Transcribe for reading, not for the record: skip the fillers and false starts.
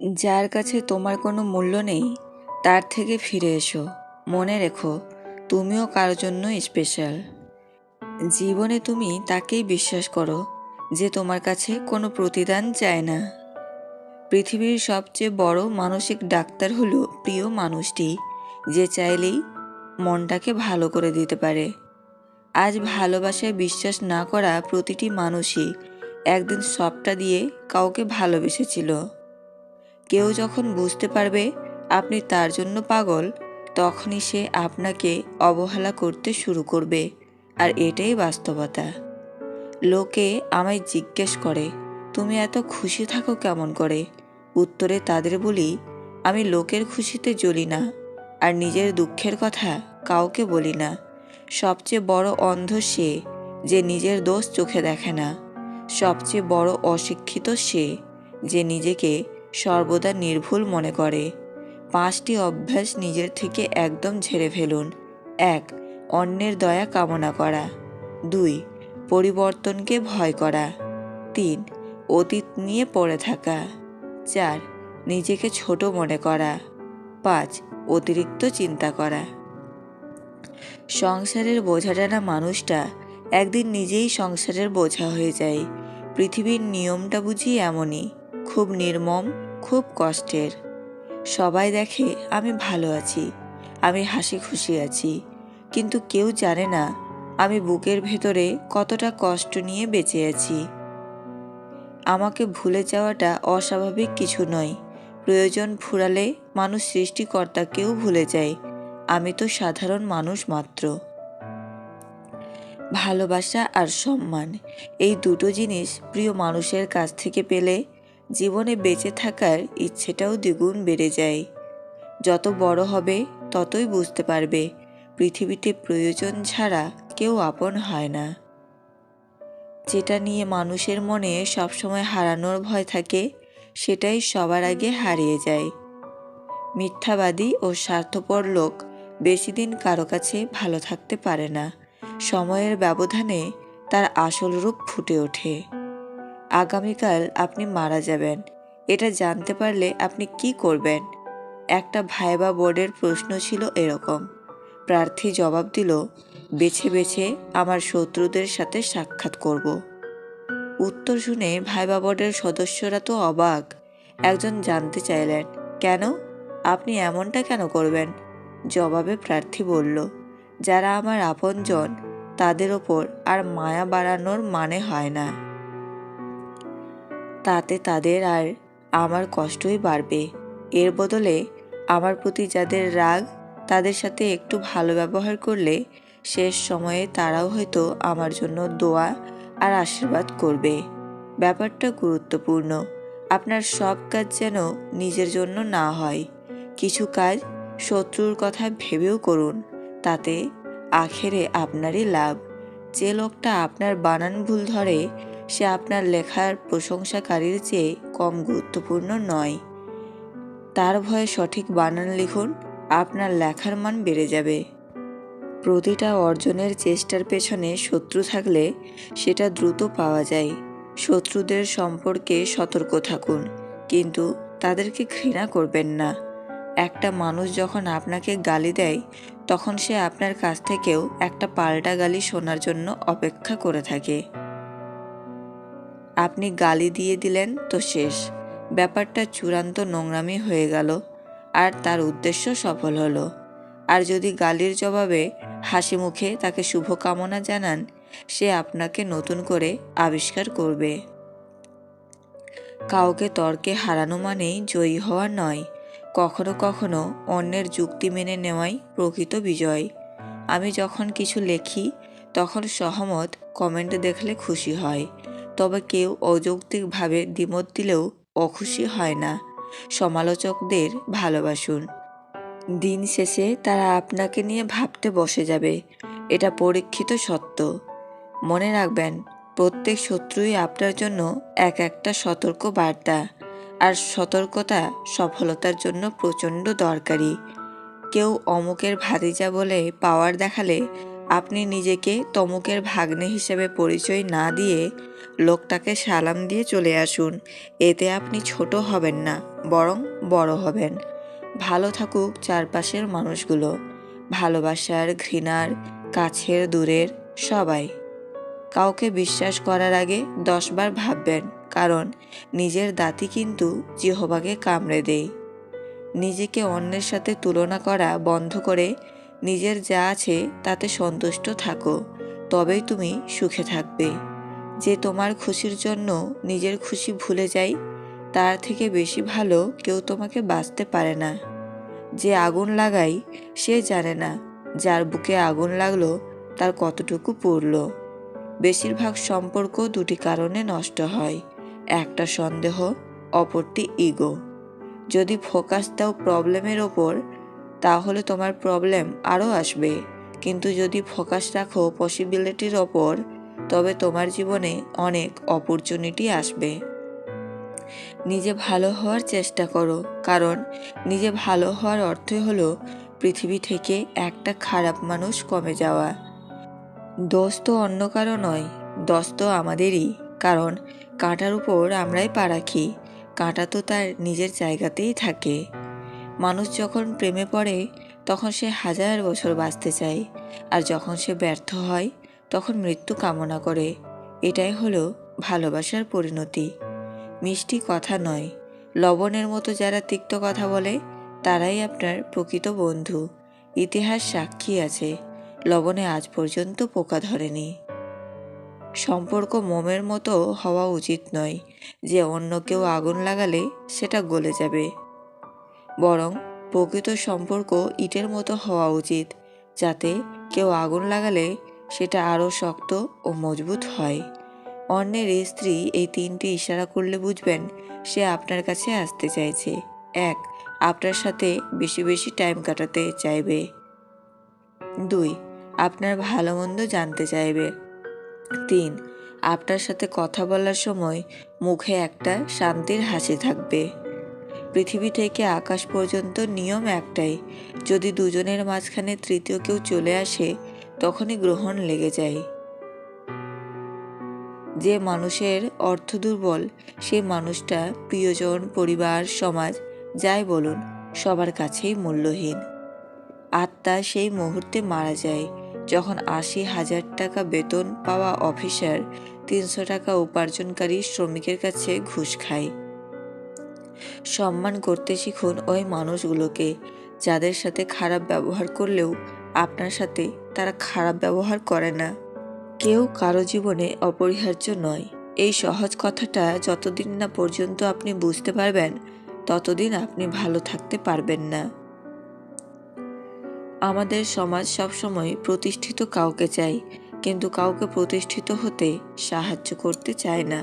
যার কাছে তোমার কোনো মূল্য নেই তার থেকে ফিরে এসো। মনে রেখো, তুমিও কারোর জন্য স্পেশাল। জীবনে তুমি তাকেই বিশ্বাস করো যে তোমার কাছে কোনো প্রতিদান চায় না। পৃথিবীর সবচেয়ে বড় মানসিক ডাক্তার হলো প্রিয় মানুষটি, যে চাইলেই মনটাকে ভালো করে দিতে পারে। আজ ভালোবাসায় বিশ্বাস না করা প্রতিটি মানুষই একদিন সবটা দিয়ে কাউকে ভালোবেসেছিল। কেউ যখন বুঝতে পারবে আপনি তার জন্য পাগল, তখনই সে আপনাকে অবহেলা করতে শুরু করবে। আর এটাই বাস্তবতা। লোকে আমায় জিজ্ঞেস করে, তুমি এত খুশি থাকো কেমন করে? উত্তরে তাদের বলি, আমি লোকের খুশিতে জ্বলি না, আর নিজের দুঃখের কথা কাউকে বলি না। সবচেয়ে বড় অন্ধ সে যে নিজের দোষ চোখে দেখে না। সবচেয়ে বড় অশিক্ষিত সে যে নিজেকে সর্বদা নির্ভুল মনে করে। 5টি অভ্যাস নিজের থেকে একদম ঝেড়ে ফেলুন। 1. অন্যের দয়া কামনা করা। 2. পরিবর্তনকে ভয় করা। 3. অতীত নিয়ে পড়ে থাকা। 4. নিজেকে ছোট মনে করা। 5. অতিরিক্ত চিন্তা করা। সংসারের বোঝা টানা মানুষটা একদিন নিজেই সংসারের বোঝা হয়ে যায়। পৃথিবীর নিয়মটা বুঝি এমনই, খুব নির্মম, খুব কষ্টের। সবাই দেখে আমি ভালো আছি, আমি হাসি খুশি আছি, কিন্তু কেউ জানে না আমি বুকের ভেতরে কতটা কষ্ট নিয়ে বেঁচে আছি। আমাকে ভুলে যাওয়াটা অস্বাভাবিক কিছু নয়। প্রয়োজন ফুরালে মানুষ সৃষ্টিকর্তাকেও ভুলে যায়। আমি তো সাধারণ মানুষ মাত্র। ভালোবাসা আর সম্মান, এই দুটো জিনিস প্রিয় মানুষের কাছ থেকে পেলে জীবনে বেঁচে থাকার ইচ্ছেটাও দ্বিগুণ বেড়ে যায়। যত বড় হবে ততই বুঝতে পারবে পৃথিবীতে প্রয়োজন ছাড়া কেউ আপন হয় না। যেটা নিয়ে মানুষের মনে সবসময় হারানোর ভয় থাকে, সেটাই সবার আগে হারিয়ে যায়। মিথ্যাবাদী ও স্বার্থপর লোক বেশি দিন কারো কাছে ভালো থাকতে পারে না। সময়ের ব্যবধানে তার আসল রূপ ফুটে ওঠে। আগামীকাল আপনি মারা যাবেন, এটা জানতে পারলে আপনি কি করবেন? একটা ভাইবা বোর্ডের প্রশ্ন ছিল এরকম। প্রার্থী জবাব দিল, বেছে বেছে আমার শত্রুদের সাথে সাক্ষাৎ করব। উত্তর শুনে ভাইবা বোর্ডের সদস্যরা তো অবাক। একজন জানতে চাইলেন, কেন? আপনি এমনটা কেন করবেন? জবাবে প্রার্থী বলল, যারা আমার আপনজন তাদের ওপর আর মায়া বাড়ানোর মানে হয় না। তাতে তাদের আর আমার কষ্টই বাড়বে। এর বদলে আমার প্রতি যাদের রাগ, তাদের সাথে একটু ভালো ব্যবহার করলে শেষ সময়ে তারাও হয়তো আমার জন্য দোয়া আর আশীর্বাদ করবে। ব্যাপারটা গুরুত্বপূর্ণ। আপনার সব কাজ যেন নিজের জন্য না হয়। কিছু কাজ শত্রুর কথা ভেবেও করুন, তাতে আখেরে আপনারই লাভ। যে লোকটা আপনার বানান ভুল ধরে, সে আপনার লেখার প্রশংসাকারীর চেয়ে কম গুরুত্বপূর্ণ নয়। তার ভয়ে সঠিক বানান লিখুন, আপনার লেখার মান বেড়ে যাবে। প্রতিটা অর্জনের চেষ্টার পেছনে শত্রু থাকলে সেটা দ্রুত পাওয়া যায়। শত্রুদের সম্পর্কে সতর্ক থাকুন, কিন্তু তাদেরকে ঘৃণা করবেন না। একটা মানুষ যখন আপনাকে গালি দেয়, তখন সে আপনার কাছ থেকেও একটা পাল্টা গালি শোনার জন্য অপেক্ষা করে থাকে। আপনি গালি দিয়ে দিলেন তো শেষ, ব্যাপারটা চূড়ান্ত নোংরামি হয়ে গেল, আর তার উদ্দেশ্য সফল হলো। আর যদি গালির জবাবে হাসি মুখে তাকে শুভকামনা জানান, সে আপনাকে নতুন করে আবিষ্কার করবে। কাউকে তর্কে হারানো মানেই জয়ী হওয়া নয়, কখনো কখনো অন্যের যুক্তি মেনে নেওয়াই প্রকৃত বিজয়। আমি যখন কিছু লেখি তখন সহমত কমেন্ট দেখলে খুশি হয়, তবে কেউ অযৌক্তিকভাবে দ্বিমত দিলেও অখুশি হয় না। সমালোচকদের ভালোবাসুন, দিন শেষে তারা আপনাকে নিয়ে ভাবতে বসে যাবে, এটা পরীক্ষিত সত্য। মনে রাখবেন, প্রত্যেক শত্রুই আপনার জন্য এক একটা সতর্ক বার্তা, আর সতর্কতা সফলতার জন্য প্রচণ্ড দরকারি। কেউ অমুকের ভাতিজা বলে পাওয়ার দেখালে আপনি নিজেকে তমুকের ভাগ্নে হিসেবে পরিচয় না দিয়ে লোকটাকে সালাম দিয়ে চলে আসুন। এতে আপনি ছোট হবেন না, বরং বড় হবেন। ভালো থাকুক চারপাশের মানুষগুলো, ভালোবাসার, ঘৃণার, কাছের, দূরের, সবাই। কাউকে বিশ্বাস করার আগে 10 বার ভাববেন, কারণ নিজের দাঁতই কিন্তু জিহ্বাকে কামড়ে দেয়। নিজেকে অন্যের সাথে তুলনা করা বন্ধ করে নিজের যা আছে তাতে সন্তুষ্ট থাকো, তবেই তুমি সুখে থাকবে। যে তোমার খুশির জন্য নিজের খুশি ভুলে যায়, তার থেকে বেশি ভালো কেউ তোমাকে বাঁচতে পারে না। যে আগুন লাগায় সে জানে না যার বুকে আগুন লাগলো তার কতটুকু পুড়ল। বেশিরভাগ সম্পর্ক দুটি কারণে নষ্ট হয়, একটা সন্দেহ, অপরটি ইগো। যদি ফোকাস দাও প্রবলেমের ওপর, তাহলে তোমার প্রবলেম আরও আসবে, কিন্তু যদি ফোকাস রাখো পসিবিলিটির ওপর, তবে তোমার জীবনে অনেক অপরচুনিটি আসবে। নিজে ভালো হওয়ার চেষ্টা করো, কারণ নিজে ভালো হওয়ার অর্থই হলো পৃথিবী থেকে একটা খারাপ মানুষ কমে যাওয়া। দোষ তো অন্য কারো নয়, দোষ তো আমাদেরই, কারণ কাঁটার উপর আমরাই পা রাখি। কাঁটা তো তার নিজের জায়গাতেই থাকে। মানুষ যখন প্রেমে পড়ে তখন সে 1000 বছর বাঁচতে চায়, আর যখন সে ব্যর্থ হয় তখন মৃত্যু কামনা করে। এটাই হলো ভালোবাসার পরিণতি। মিষ্টি কথা নয়, লবণের মতো যারা তিক্ত কথা বলে তারাই আপনার প্রকৃত বন্ধু। ইতিহাস সাক্ষী আছে, লবণে আজ পর্যন্ত পোকা ধরেনি। সম্পর্ক মোমের মতো হওয়া উচিত নয় যে অন্য কেউ আগুন লাগালে সেটা গলে যাবে, বরং প্রকৃত সম্পর্ক ইটের মতো হওয়া উচিত, যাতে কেউ আগুন লাগালে সেটা আরও শক্ত ও মজবুত হয়। অন্যের স্ত্রী এই 3টি ইশারা করলে বুঝবেন সে আপনার কাছে আসতে চাইছে। 1. আপনার সাথে বেশি বেশি টাইম কাটাতে চাইবে। 2. আপনার ভালো মন্দ জানতে চাইবে। 3. আপনার সাথে কথা বলার সময় মুখে একটা শান্তির হাসি থাকবে। পৃথিবী থেকে আকাশ পর্যন্ত নিয়ম একটাই, যদি দুজনের মাঝখানে তৃতীয় কেউ চলে আসে তখনই গ্রহণ লেগে যায়। যে মানুষের অর্থ দুর্বল, সেই মানুষটা প্রিয়জন, পরিবার, সমাজ যাই বলুন সবার কাছেই মূল্যহীন। আত্মা সেই মুহূর্তে মারা যায় যখন 80,000 টাকা বেতন পাওয়া অফিসার 300 টাকা উপার্জনকারী শ্রমিকের কাছে ঘুষ খায়। সম্মান করতে শিখুন ওই মানুষগুলোকে যাদের সাথে খারাপ ব্যবহার করলেও আপনার সাথে তারা খারাপ ব্যবহার করে না। কেউ কারো জীবনে অপরিহার্য নয়, এই সহজ কথাটা যতদিন না পর্যন্ত আপনি বুঝতে পারবেন ততদিন আপনি ভালো থাকতে পারবেন না। আমাদের সমাজ সবসময় প্রতিষ্ঠিত কাউকে চায়, কিন্তু কাউকে প্রতিষ্ঠিত হতে সাহায্য করতে চায় না।